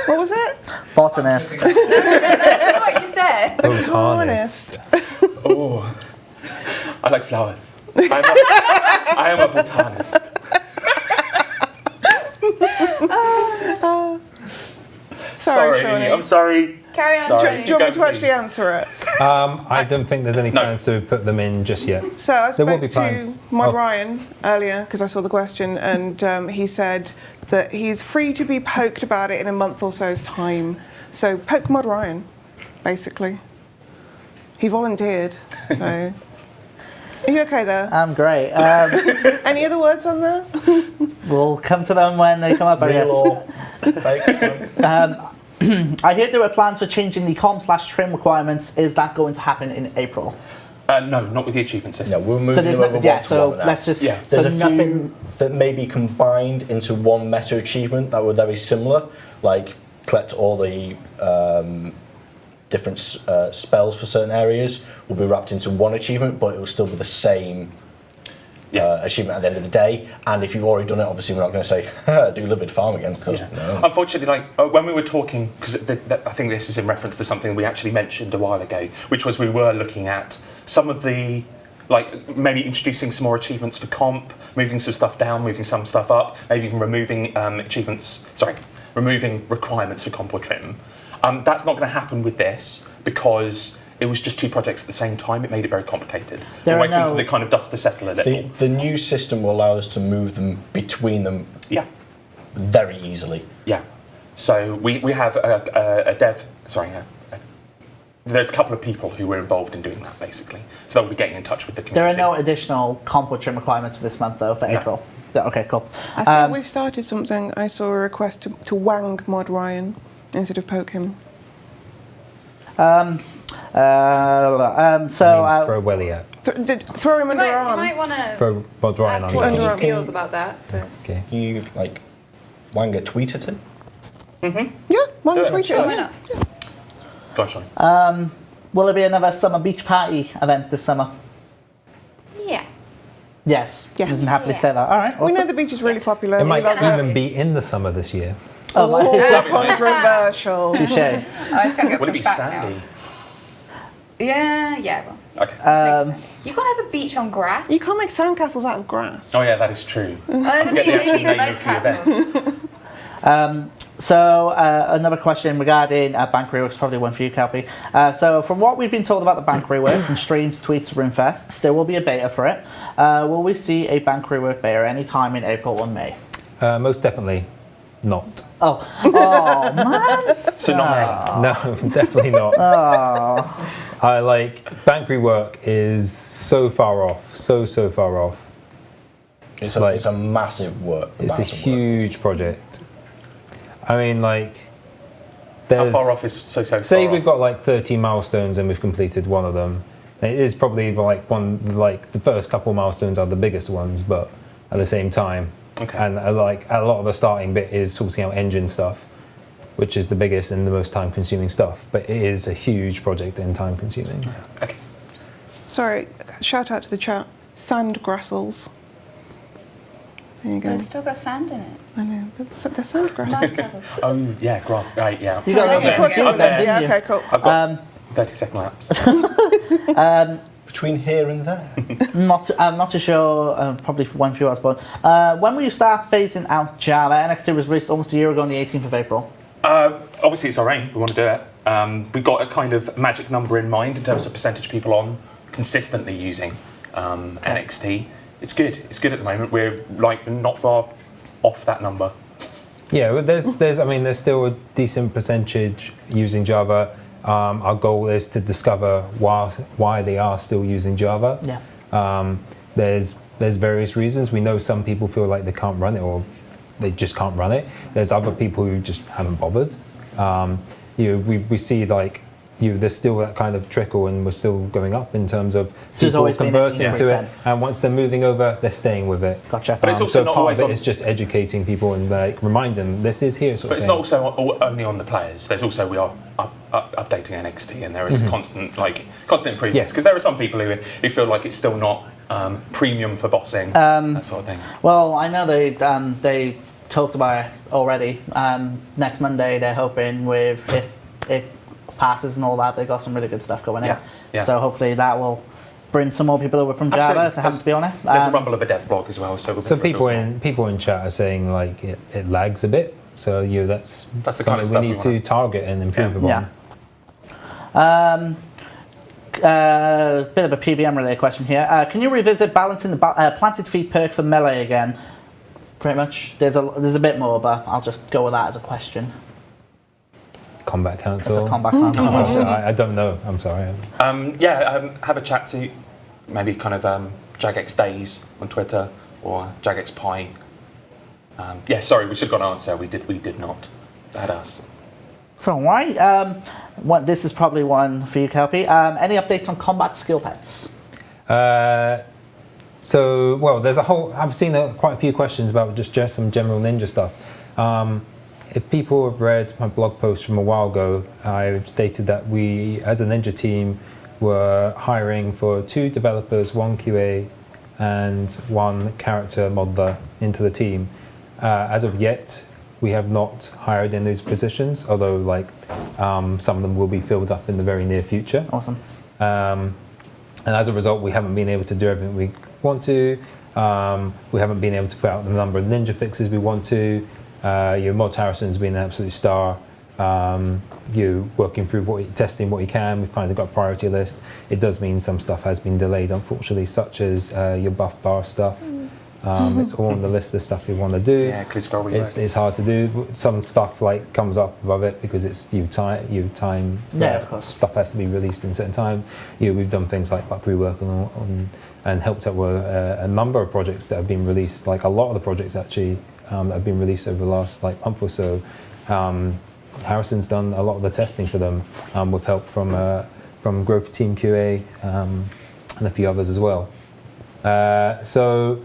What was it? Botanist. That's what you said. Botanist. Oh, I like flowers. I am a botanist. Sorry, Shawnee. I'm sorry. Carry on, Sorry. Do Shawnee. you want me to Go, actually please. answer it? I don't think there's any plans to put them in just yet. So I There will spoke be to plans. Mod Oh. Ryan earlier because I saw the question, and he said that he's free to be poked about it in a month or so's time. So poke Mod Ryan, basically. He volunteered, so. Are you okay there? I'm great. Any other words on there? We'll come to them when they come up, I guess. Real or fake? I hear there are plans for changing the com/trim requirements. Is that going to happen in April? No, not with the achievement No, system. we're moving So there's them over no, yeah. one to So one now. let's just. Yeah. There's So a nothing. few that may be combined into one meta achievement that were very similar, like collect all the different spells for certain areas will be wrapped into one achievement, but it will still be the same achievement at the end of the day. And if you've already done it, obviously we're not going to say, do Livid Farm again, because no. Unfortunately, when we were talking, because I think this is in reference to something we actually mentioned a while ago, which was we were looking at some of the, like maybe introducing some more achievements for comp, moving some stuff down, moving some stuff up, maybe even removing removing requirements for comp or trim. That's not going to happen with this because it was just two projects at the same time. It made it very complicated. We're waiting for the kind of dust to settle a little. The new system will allow us to move them between them very easily. Yeah. So we have a dev, there's a couple of people who were involved in doing that, basically. So they'll be getting in touch with the There community. are no additional comp or trim requirements for this month, though, for No. April. Yeah, okay, cool. I think we've started something. I saw a request to wang Mod Ryan instead of poke him. So Means throw welly out. Throw him under You arm. might want to Throw Bod Ryan ask on what the Under he arm. feels about that. But Okay. Can you, like, wang a tweet at him? Yeah, wang Do a it. tweet sure, him. why Yeah. not? Go on, Sean. will there be another summer beach party event this summer? Yes. Yes. Yes. You can happily say that. All right. We know awesome. the beach is really popular. It We might love it. even be in the summer this year. Oh, my. Oh, controversial. Touche. Oh, it's going to get Will it be pushed back sandy? now. Yeah, well. Okay. You can't have a beach on grass. You can't make sandcastles out of grass. Oh yeah, that is true. The Get beach the actual is name mud of the event. castles. So another question regarding bank reworks, probably one for you, Calpy. So from what we've been told about the bank rework from streams, tweets, RuneFests, there will be a beta for it. Will we see a bank rework beta any time in April or May? Most definitely not. Oh man! So not next. No, definitely not. I like bank rework is so far off, so far off. It's Like- a massive work. It's a amount of work. huge project. I mean, like, How there's far off is so say far we've off? got like 30 milestones and we've completed one of them. It is probably like the first couple milestones are the biggest ones, but at the same time, Okay. and like a lot of the starting bit is sorting out engine stuff, which is the biggest and the most time-consuming stuff. But it is a huge project and time-consuming. Okay. Sorry, shout out to the chat. Sand grassels. There you But go. it's still got sand in it. I know, but they're sand grassels. Oh yeah, grass. Right, yeah. You got Sorry, a yeah, little bit yeah. of that, Yeah, didn't you? okay, cool. I've got 30-second lapse. Between here and there. I'm not too sure. Probably for one few hours, but when will you start phasing out Java? NXT was released almost a year ago on the 18th of April. Obviously, it's our aim. We want to do it. We've got a kind of magic number in mind in terms of percentage people on consistently using NXT. It's good. It's good at the moment. We're like not far off that number. Yeah, but there's still a decent percentage using Java. Our goal is to discover why they are still using Java. Yeah. There's various reasons. We know some people feel like they can't run it or they just can't run it. There's other people who just haven't bothered. We see like there's still that kind of trickle, and we're still going up in terms of So there's people always been an converting to it. increase And once they're moving over, they're staying with it. Gotcha. But it's also So not part always of on. it is just educating people and like remind them this is here. Sort But of it's thing. not also only on the players. There's also we are updating NXT, and there is constant improvements. Yes. Because there are some people who feel like it's still not premium for bossing, that sort of thing? Well, I know they talked about it already. Next Monday, they're hoping with if passes and all that, they've got some really good stuff going in. Yeah. So hopefully that will bring some more people over from Java Absolutely. if they happen to be on it. There's a rumble of a dev blog as well. So people in chat are saying like it lags a bit. So that's the something kind of stuff we need to target and improve upon. Bit of a PVM related question here. Can you revisit balancing the planted feet perk for melee again? Pretty much. There's a bit more, but I'll just go with that as a question. Combat Council. It's a combat council. I don't know. I'm sorry. Have a chat to maybe kind of Jagex Days on Twitter or Jagex Pi. Sorry, we should have got an answer. We did not. That us. So why? This is probably one for you, Kelpie. Any updates on combat skill pets? There's a whole. I've seen quite a few questions about just some general ninja stuff. If people have read my blog post from a while ago, I stated that we, as a ninja team, were hiring for 2 developers, 1 QA, and 1 character modeler into the team. As of yet, we have not hired in those positions, although some of them will be filled up in the very near future. Awesome. And as a result, we haven't been able to do everything we want to. We haven't been able to put out the number of ninja fixes we want to. Mod Harrison's been an absolute star. Working through testing what you can. We've kind of got a priority list. It does mean some stuff has been delayed, unfortunately, such as your buff bar stuff. It's all on the list of stuff we want to do. Yeah, please scroll rework. It's hard to do. Some stuff comes up above it because it's time. Of course. Stuff has to be released in a certain time. We've done things like rework and helped out with a number of projects that have been released. Like a lot of the projects actually that have been released over the last month or so. Harrison's done a lot of the testing for them with help from Growth Team QA and a few others as well. So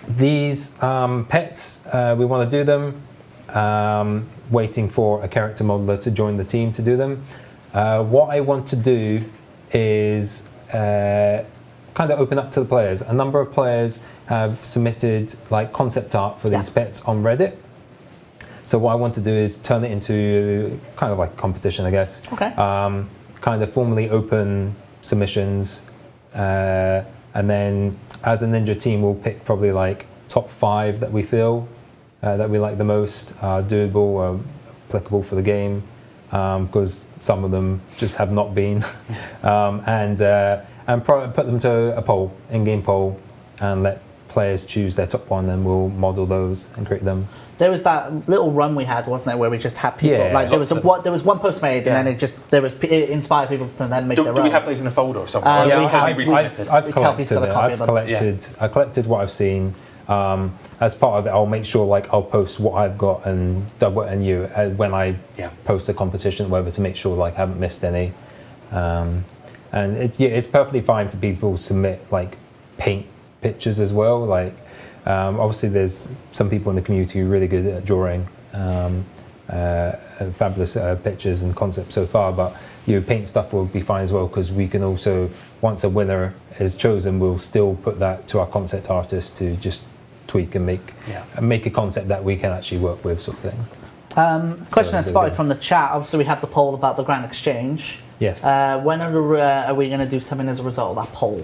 these pets, we want to do them. Waiting for a character modeler to join the team to do them. What I want to do is kind of open up to the players. A number of players have submitted concept art for these pets on Reddit. So what I want to do is turn it into kind of like a competition, I guess. Okay. Kind of formally open submissions, and then as a ninja team, we'll pick probably top 5 that we feel that we like the most, doable, applicable for the game, because some of them just have not been, and put them to a poll, in-game poll, and let players choose their top one, and we'll model those and create them. There was that little run we had, wasn't there, where we just had people there was one post made, and then it inspired people to then make their own. Do we have those in a folder or something? I've collected what I've seen. As part of it, I'll make sure I'll post what I've got and when I post a competition, whatever, to make sure I haven't missed any. And it's perfectly fine for people to submit paint pictures as well. Obviously, there's some people in the community who are really good at drawing fabulous pictures and concepts so far, but paint stuff will be fine as well, because we can also, once a winner is chosen, we'll still put that to our concept artist to just tweak and make a concept that we can actually work with, sort of thing. Question I spotted from the chat. Obviously, we had the poll about the Grand Exchange. Yes. When are we going to do something as a result of that poll?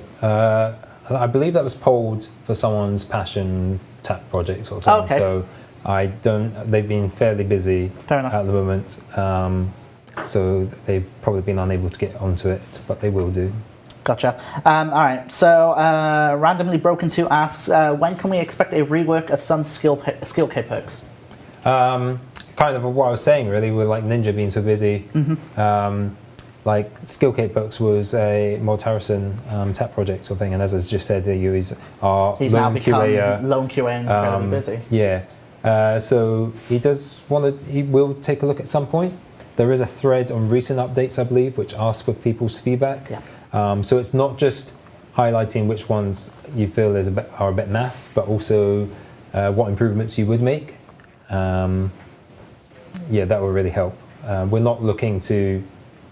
I believe that was polled for someone's passion tap project, sort of thing. Okay. So they've been fairly busy at the moment. So they've probably been unable to get onto it, but they will do. Gotcha. All right. So Randomly Broken 2 asks, when can we expect a rework of some skill K perks? Kind of what I was saying, really, with Ninja being so busy. Mm-hmm. Skill K perks was a Mod Harrison tap project sort of thing, and as I just said, he's now become lone QA and incredibly busy. Yeah. So he will take a look at some point. There is a thread on recent updates, I believe, which asks for people's feedback. Yeah. So it's not just highlighting which ones you feel are a bit naff, but also what improvements you would make. That will really help. We're not looking to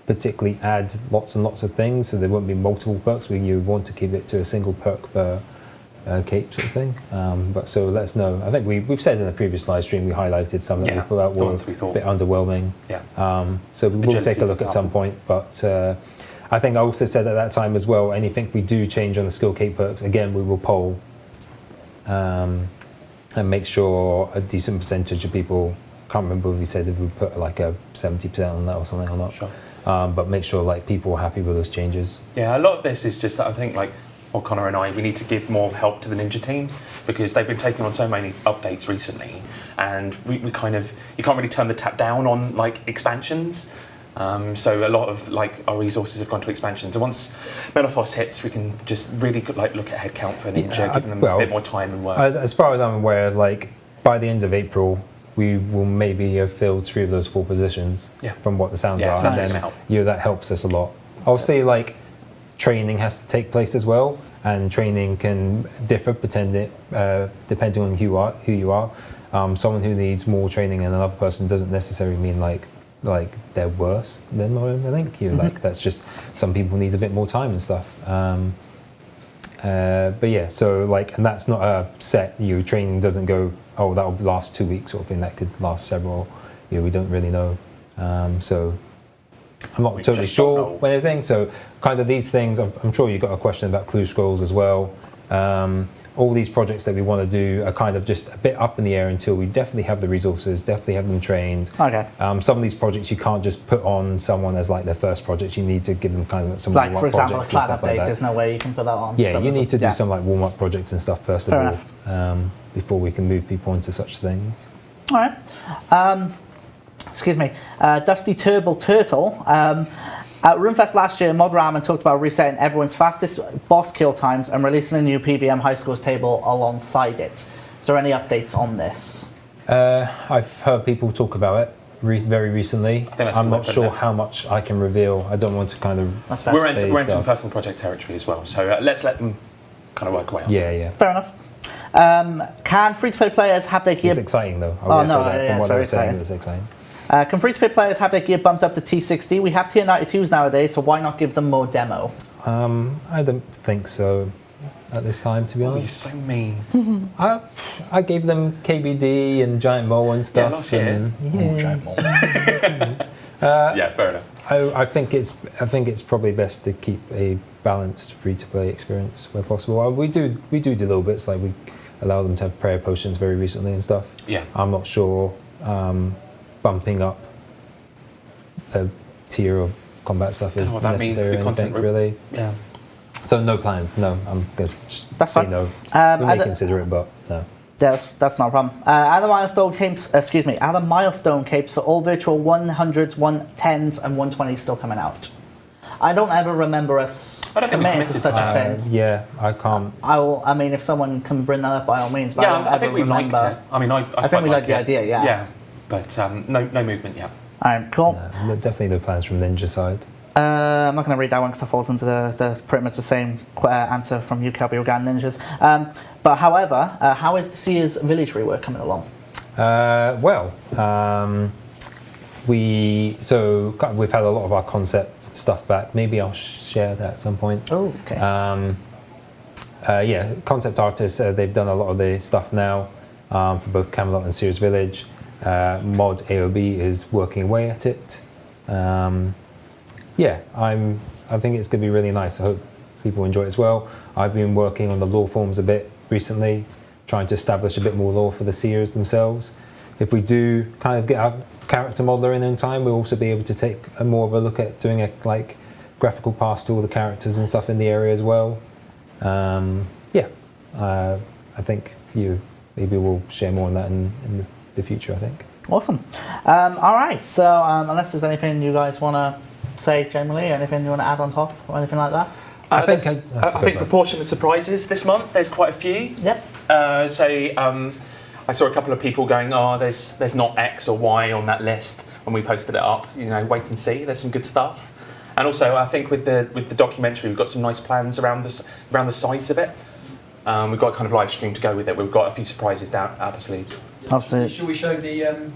particularly add lots and lots of things, so there won't be multiple perks. You want to keep it to a single perk per cape sort of thing. But so let us know. I think we've said in the previous live stream, we highlighted some that we thought were a bit underwhelming. Yeah. So we will take a look at some point. But I think I also said at that time as well, anything we do change on the skill cape perks, again, we will poll and make sure a decent percentage of people, can't remember if we said if we put like a 70% on that or something or not. Sure. But make sure like people are happy with those changes. Yeah, a lot of this is just that I think like Connor and I, we need to give more help to the Ninja team because they've been taking on so many updates recently, and we kind of, you can't really turn the tap down on like expansions. So a lot of like our resources have gone to expansions, and once Melophos hits, we can just really like look at headcount for Ninja, give them a bit more time and work. As far as I'm aware, like by the end of April, we will maybe have filled 3 of those 4 positions. From what the sounds are, so and then that helps us a lot. I'll say like training has to take place as well, and training can differ depending on who you are. Someone who needs more training than another person doesn't necessarily mean like they're worse than them. I think like that's just some people need a bit more time and stuff. But yeah, so like, and that's not a set. Training doesn't go, oh, that will last 2 weeks sort of thing. That could last several. We don't really know. So I'm not totally sure when anything. So kind of these things. I'm sure you got a question about clue scrolls as well. All these projects that we want to do are kind of just a bit up in the air until we definitely have the resources, definitely have them trained. Okay. Some of these projects you can't just put on someone as like their first project. You need to give them kind of some like, warm-up for example, a projects clan and stuff update. like that. There's no way you can put that on. Yeah, you need to do some like warm-up projects and stuff first Fair of all before we can move people into such things. All right. Excuse me. Dusty Turtle Turtle. At RuneFest last year, Mod Ramen talked about resetting everyone's fastest boss kill times and releasing a new PVM high scores table alongside it. Is there any updates on this? I've heard people talk about it very recently. I'm not sure how much I can reveal. I don't want to kind of. We're into personal project territory as well, so let's let them kind of work away on it. Yeah. Fair enough. Can free-to-play players have their gear? It's exciting though. From what I was saying, it was exciting. Can free-to-play players have their gear bumped up to T60? We have tier 92s nowadays, so why not give them more demo? I don't think so at this time, to be honest. You're so mean. I gave them KBD and Giant Mole and stuff. Yeah, last year. Giant Mole. Yeah, fair enough. I think it's probably best to keep a balanced free-to-play experience where possible. We do little bits, like we allow them to have prayer potions very recently and stuff. Yeah. I'm not sure bumping up a tier of combat stuff is necessary. Really. Yeah. So no plans. No, I'm going to just That's say fine. no. We may consider it, but no. Yeah, that's not a problem. Are the milestone capes for all virtual 100s, 110s, and 120s still coming out? I don't ever remember us committing to such a thing. Yeah, I can't. I mean, if someone can bring that up, by all means. But Yeah, I think we liked it. I mean, I think we liked the idea. Yeah. Yeah, but no movement yet. All right, cool. No, definitely no plans from Ninja side. I'm not going to read that one because it falls into the pretty much the same answer from you, Kelby, regarding ninjas. But however, how is the Seers Village rework coming along? We've had a lot of our concept stuff back. Maybe I'll share that at some point. Oh, okay. Concept artists, they've done a lot of the stuff now for both Camelot and Seers Village. Mod AOB is working away at it. I think it's going to be really nice. I hope people enjoy it as well. I've been working on the lore forms a bit recently, trying to establish a bit more lore for the Seers themselves. If we do kind of get our character modeler in time, we'll also be able to take more of a look at doing a graphical pass to all the characters and stuff in the area as well. I think maybe we'll share more on that in the future, I think. Awesome. All right, so unless there's anything you guys want to say generally, or anything you want to add on top, or anything like that? I think proportion of surprises this month, there's quite a few. Yep. I saw a couple of people going, there's not X or Y on that list when we posted it up. Wait and see. There's some good stuff. And also, I think with the documentary, we've got some nice plans around the sides of it. We've got a kind of live stream to go with it. We've got a few surprises down our sleeves. Absolutely. Should we show the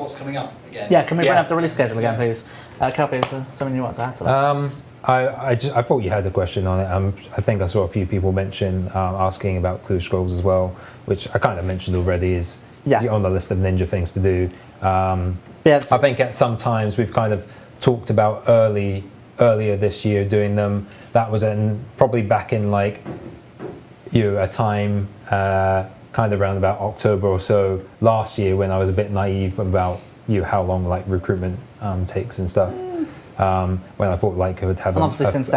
what's coming up again? Yeah, can we bring Yeah. up the release schedule again, please? Kelpie, is there something you want to add to that? I thought you had a question on it. I think I saw a few people mention asking about Clue Scrolls as well, which I kind of mentioned already is on the list of Ninja things to do. I think at some times we've kind of talked about earlier this year doing them. That was probably back in like a time kind of around about October or so last year when I was a bit naive about how long like recruitment takes and stuff. When I thought like I would have a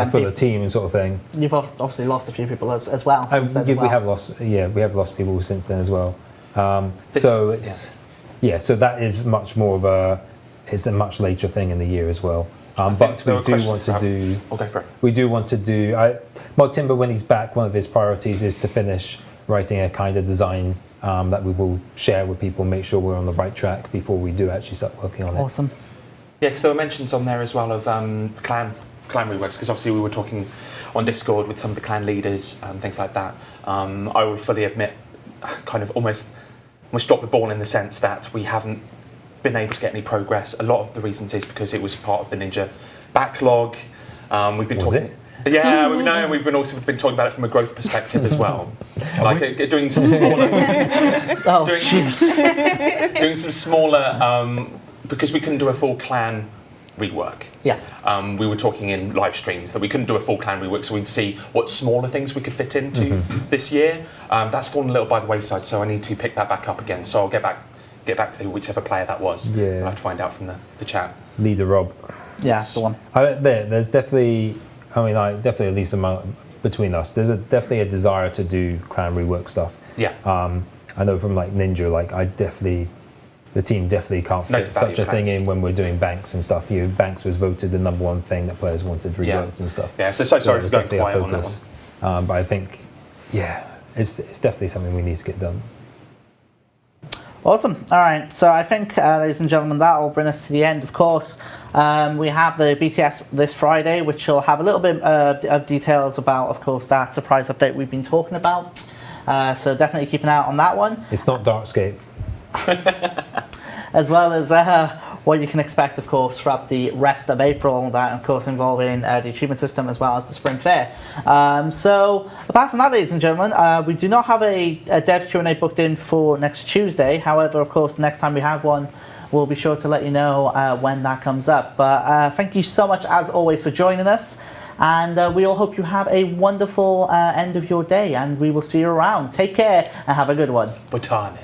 fuller team and sort of thing. You've obviously lost a few people as well. We have lost people since then as well. So that is much more of it's a much later thing in the year as well. But we do want to do. I'll go for it. We do want to do. Mod Timber, when he's back, one of his priorities is to finish writing a kind of design that we will share with people, make sure we're on the right track before we do actually start working on it. Awesome. Yeah, because there were mentions on there as well of clan reworks, because obviously we were talking on Discord with some of the clan leaders and things like that. I will fully admit, kind of almost dropped the ball in the sense that we haven't been able to get any progress. A lot of the reasons is because it was part of the Ninja backlog. We've been talking. Yeah, we've also been talking about it from a growth perspective as well, like doing some smaller, doing some smaller, because we couldn't do a full clan rework. Yeah. We were talking in live streams that we couldn't do a full clan rework, so we'd see what smaller things we could fit into this year. That's fallen a little by the wayside, so I need to pick that back up again. So I'll get back to whichever player that was. Yeah. I'll have to find out from the chat. Leader Rob. Yeah, that's the one. There's definitely, definitely at least between us, there's definitely a desire to do clan rework stuff. Yeah. I know from like Ninja, the team definitely can't fit such a thing in when we're doing banks and stuff. Banks was voted the #1 thing that players wanted reworked and stuff. Yeah, so sorry for going quiet on that one. But I think, it's definitely something we need to get done. Awesome. All right. So I think, ladies and gentlemen, that will bring us to the end. Of course, we have the BTS this Friday, which will have a little bit of details about, of course, that surprise update we've been talking about. So definitely keep an eye out on that one. It's not Darkscape. As well as what you can expect, of course, throughout the rest of April, that, of course, involving the achievement system as well as the Spring Fayre. So, apart from that, ladies and gentlemen, we do not have a dev Q&A booked in for next Tuesday. However, of course, the next time we have one, we'll be sure to let you know when that comes up. But thank you so much, as always, for joining us. And we all hope you have a wonderful end of your day, and we will see you around. Take care and have a good one. Botanis.